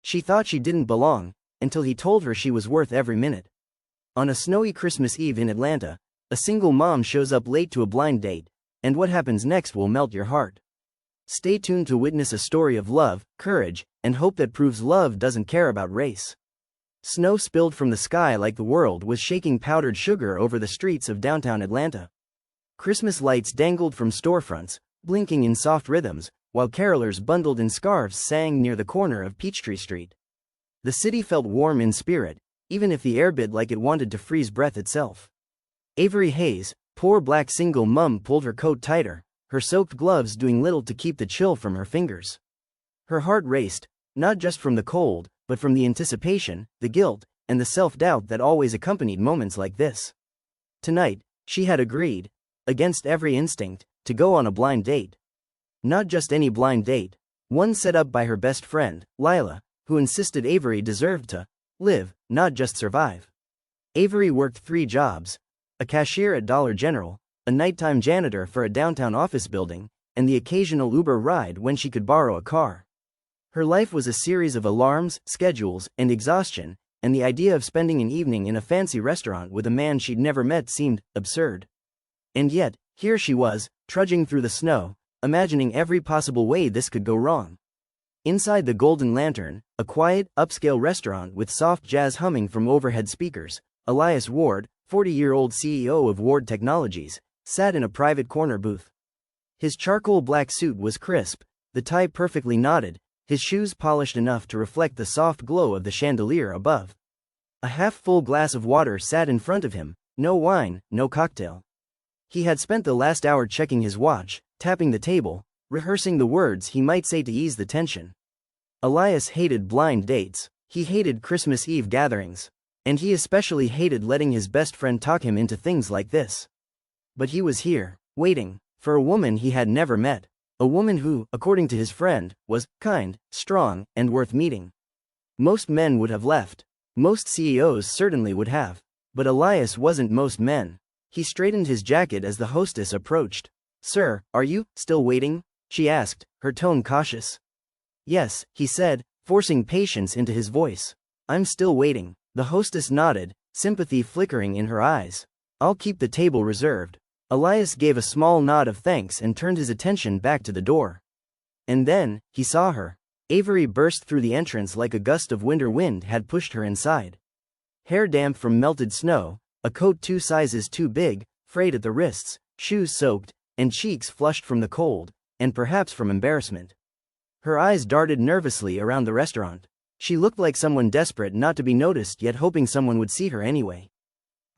She thought she didn't belong, until he told her she was worth every minute. On a snowy Christmas Eve in Atlanta, a single mom shows up late to a blind date, and what happens next will melt your heart. Stay tuned to witness a story of love, courage, and hope that proves love doesn't care about race. Snow spilled from the sky like the world was shaking powdered sugar over the streets of downtown Atlanta. Christmas lights dangled from storefronts, blinking in soft rhythms, while carolers bundled in scarves sang near the corner of Peachtree Street. The city felt warm in spirit, even if the air bit like it wanted to freeze breath itself. Avery Hayes, poor black single mum, pulled her coat tighter, her soaked gloves doing little to keep the chill from her fingers. Her heart raced, not just from the cold, but from the anticipation, the guilt, and the self-doubt that always accompanied moments like this. Tonight, she had agreed, against every instinct, to go on a blind date. Not just any blind date, one set up by her best friend, Lila, who insisted Avery deserved to live, not just survive. Avery worked 3 jobs: a cashier at Dollar General, a nighttime janitor for a downtown office building, and the occasional Uber ride when she could borrow a car. Her life was a series of alarms, schedules, and exhaustion, and the idea of spending an evening in a fancy restaurant with a man she'd never met seemed absurd. And yet, here she was, trudging through the snow, imagining every possible way this could go wrong. Inside the Golden Lantern, a quiet, upscale restaurant with soft jazz humming from overhead speakers, Elias Ward, 40-year-old CEO of Ward Technologies, sat in a private corner booth. His charcoal black suit was crisp, the tie perfectly knotted, his shoes polished enough to reflect the soft glow of the chandelier above. A half-full glass of water sat in front of him, no wine, no cocktail. He had spent the last hour checking his watch, tapping the table, rehearsing the words he might say to ease the tension. Elias hated blind dates, he hated Christmas Eve gatherings, and he especially hated letting his best friend talk him into things like this. But he was here, waiting, for a woman he had never met. A woman who, according to his friend, was kind, strong, and worth meeting. Most men would have left. Most CEOs certainly would have. But Elias wasn't most men. He straightened his jacket as the hostess approached. "Sir, are you still waiting?" she asked, her tone cautious. "Yes," he said, forcing patience into his voice. "I'm still waiting." The hostess nodded, sympathy flickering in her eyes. "I'll keep the table reserved." Elias gave a small nod of thanks and turned his attention back to the door. And then, he saw her. Avery burst through the entrance like a gust of winter wind had pushed her inside. Hair damp from melted snow, a coat 2 sizes too big, frayed at the wrists, shoes soaked, and cheeks flushed from the cold, and perhaps from embarrassment. Her eyes darted nervously around the restaurant. She looked like someone desperate not to be noticed yet hoping someone would see her anyway.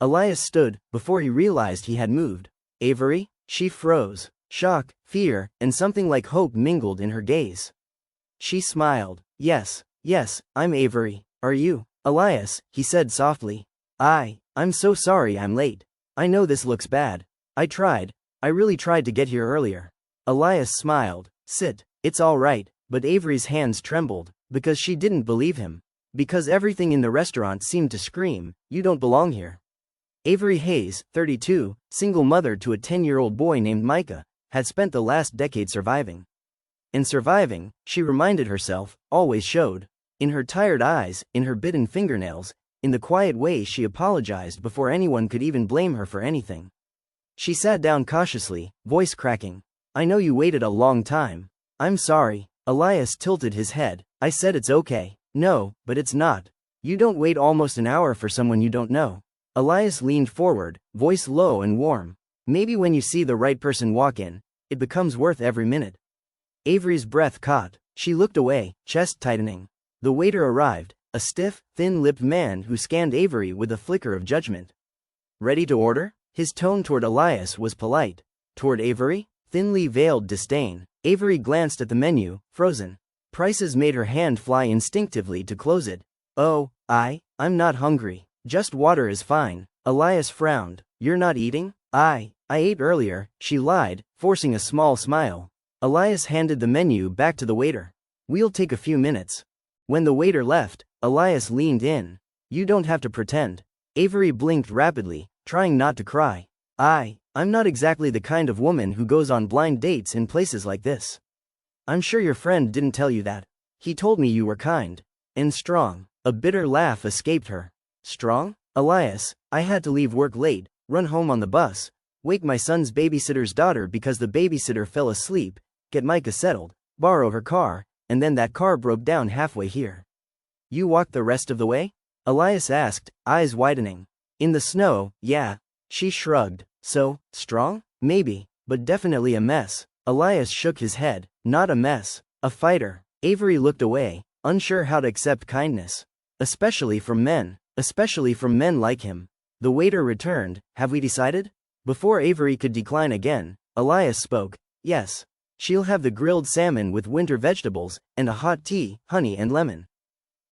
Elias stood, before he realized he had moved. "Avery?" She froze. Shock, fear, and something like hope mingled in her gaze. She smiled. Yes, I'm Avery. Are you?" "Elias," he said softly. I'm so sorry I'm late. I know this looks bad. I really tried to get here earlier." Elias smiled. "Sit. It's all right." But Avery's hands trembled, because she didn't believe him. Because everything in the restaurant seemed to scream, "You don't belong here." Avery Hayes, 32, single mother to a 10-year-old boy named Micah, had spent the last decade surviving. And surviving, she reminded herself, always showed. In her tired eyes, in her bitten fingernails, in the quiet way she apologized before anyone could even blame her for anything. She sat down cautiously, voice cracking. "I know you waited a long time. I'm sorry." Elias tilted his head. "I said it's okay." "No, but it's not. You don't wait almost an hour for someone you don't know." Elias leaned forward, voice low and warm. "Maybe when you see the right person walk in, it becomes worth every minute." Avery's breath caught. She looked away, chest tightening. The waiter arrived, a stiff, thin-lipped man who scanned Avery with a flicker of judgment. "Ready to order?" His tone toward Elias was polite. Toward Avery? Thinly veiled disdain. Avery glanced at the menu, frozen. Prices made her hand fly instinctively to close it. "Oh, I'm not hungry. Just water is fine." Elias frowned. "You're not eating?" I ate earlier," she lied, forcing a small smile. Elias handed the menu back to the waiter. "We'll take a few minutes." When the waiter left, Elias leaned in. "You don't have to pretend." Avery blinked rapidly, trying not to cry. I'm not exactly the kind of woman who goes on blind dates in places like this." "I'm sure your friend didn't tell you that. He told me you were kind." And strong. A bitter laugh escaped her. Strong? Elias, I had to leave work late, run home on the bus, wake my son's babysitter's daughter because the babysitter fell asleep, get Micah settled, borrow her car, and then that car broke down halfway here. You walked the rest of the way? Elias asked, eyes widening. In the snow, yeah. She shrugged. So, strong? Maybe, but definitely a mess. Elias shook his head. Not a mess. A fighter. Avery looked away, unsure how to accept kindness. Especially from men like him. The waiter returned. Have we decided? Before Avery could decline again, Elias spoke. Yes. She'll have the grilled salmon with winter vegetables, and a hot tea, honey and lemon.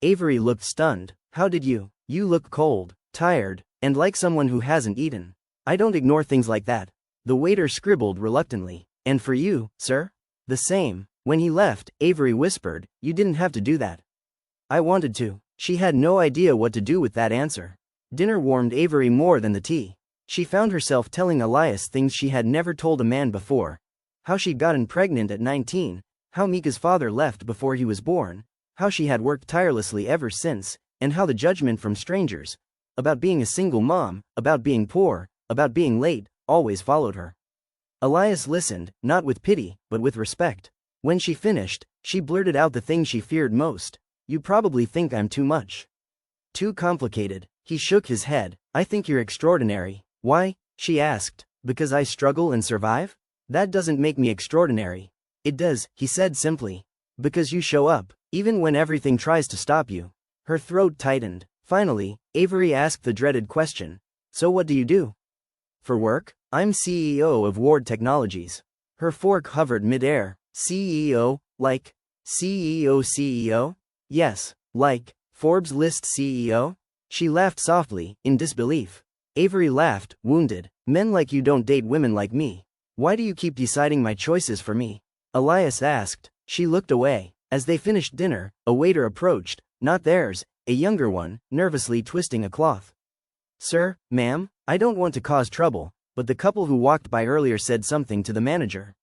Avery looked stunned. How did you? You look cold, tired, and like someone who hasn't eaten. I don't ignore things like that. The waiter scribbled reluctantly. And for you, sir? The same. When he left, Avery whispered, you didn't have to do that. I wanted to. She had no idea what to do with that answer. Dinner warmed Avery more than the tea. She found herself telling Elias things she had never told a man before. How she'd gotten pregnant at 19, how Mika's father left before he was born, how she had worked tirelessly ever since, and how the judgment from strangers, about being a single mom, about being poor, about being late, always followed her. Elias listened, not with pity, but with respect. When she finished, she blurted out the thing she feared most. You probably think I'm too much. Too complicated. He shook his head. I think you're extraordinary. Why? She asked. Because I struggle and survive? That doesn't make me extraordinary. It does, he said simply. Because you show up, even when everything tries to stop you. Her throat tightened. Finally, Avery asked the dreaded question. So what do you do? For work? I'm CEO of Ward Technologies. Her fork hovered mid-air. CEO, like? CEO? Yes, like, Forbes list CEO? She laughed softly, in disbelief. Avery laughed, wounded. Men like you don't date women like me. Why do you keep deciding my choices for me? Elias asked. She looked away. As they finished dinner, a waiter approached, not theirs, a younger one, nervously twisting a cloth. Sir, ma'am, I don't want to cause trouble, but the couple who walked by earlier said something to the manager.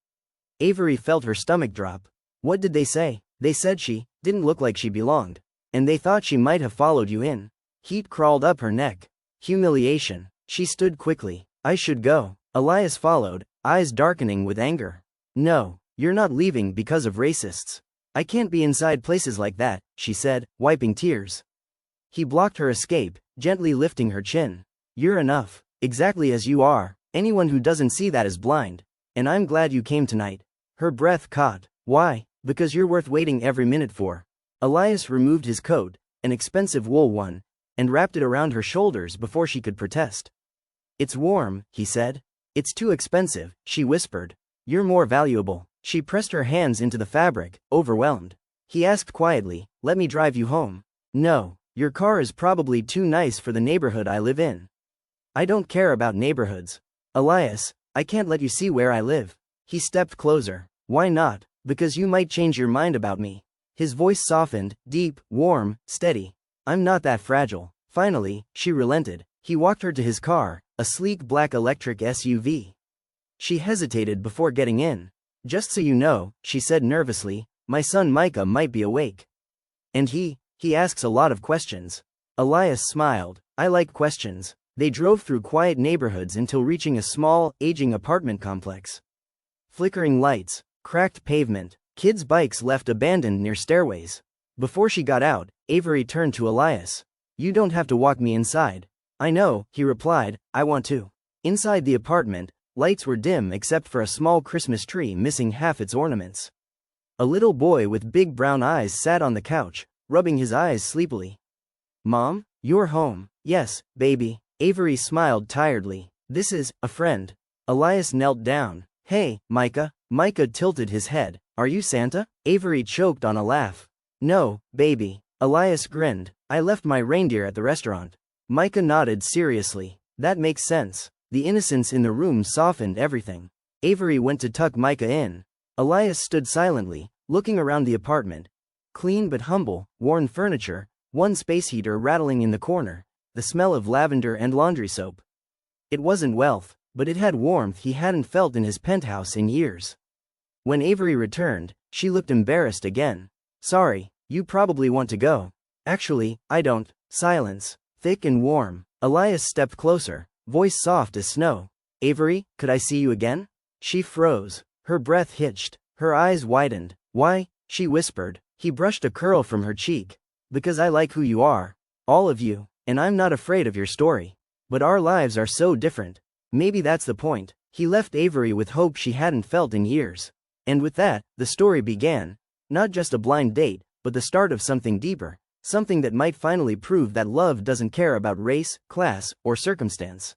Avery felt her stomach drop. What did they say? They said she didn't look like she belonged, and they thought she might have followed you in. Heat crawled up her neck. Humiliation. She stood quickly. I should go. Elias followed, eyes darkening with anger. No, you're not leaving because of racists. I can't be inside places like that, she said, wiping tears. He blocked her escape, gently lifting her chin. You're enough, exactly as you are. Anyone who doesn't see that is blind. And I'm glad you came tonight. Her breath caught. Why? Because you're worth waiting every minute for. Elias removed his coat, an expensive wool one, and wrapped it around her shoulders before she could protest. It's warm, he said. It's too expensive, she whispered. You're more valuable. She pressed her hands into the fabric, overwhelmed. He asked quietly, let me drive you home. No, your car is probably too nice for the neighborhood I live in. I don't care about neighborhoods. Elias, I can't let you see where I live. He stepped closer. Why not? Because you might change your mind about me. His voice softened, deep, warm, steady. I'm not that fragile. Finally, she relented. He walked her to his car, a sleek black electric SUV. She hesitated before getting in. Just so you know, she said nervously, my son Micah might be awake. And he asks a lot of questions. Elias smiled. I like questions. They drove through quiet neighborhoods until reaching a small, aging apartment complex. Flickering lights, cracked pavement, kids' bikes left abandoned near stairways. Before she got out, Avery turned to Elias. You don't have to walk me inside. I know, he replied, I want to. Inside the apartment, lights were dim except for a small Christmas tree missing half its ornaments. A little boy with big brown eyes sat on the couch, rubbing his eyes sleepily. Mom, you're home. Yes, baby. Avery smiled tiredly. This is a friend. Elias knelt down. Hey, Micah. Micah tilted his head. Are you Santa? Avery choked on a laugh. No, baby. Elias grinned. I left my reindeer at the restaurant. Micah nodded seriously. That makes sense. The innocence in the room softened everything. Avery went to tuck Micah in. Elias stood silently, looking around the apartment. Clean but humble, worn furniture, one space heater rattling in the corner, the smell of lavender and laundry soap. It wasn't wealth, but it had warmth he hadn't felt in his penthouse in years. When Avery returned, she looked embarrassed again. Sorry, you probably want to go. Actually, I don't. Silence. Thick and warm. Elias stepped closer, voice soft as snow. Avery, could I see you again? She froze. Her breath hitched. Her eyes widened. Why? She whispered. He brushed a curl from her cheek. Because I like who you are. All of you. And I'm not afraid of your story. But our lives are so different. Maybe that's the point. He left Avery with hope she hadn't felt in years. And with that, the story began. Not just a blind date, but the start of something deeper. Something that might finally prove that love doesn't care about race, class, or circumstance.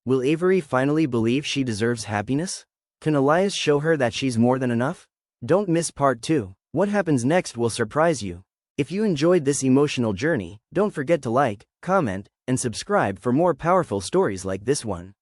Will Avery finally believe she deserves happiness? Can Elias show her that she's more than enough? Don't miss part 2. What happens next will surprise you. If you enjoyed this emotional journey, don't forget to like, comment, and subscribe for more powerful stories like this one.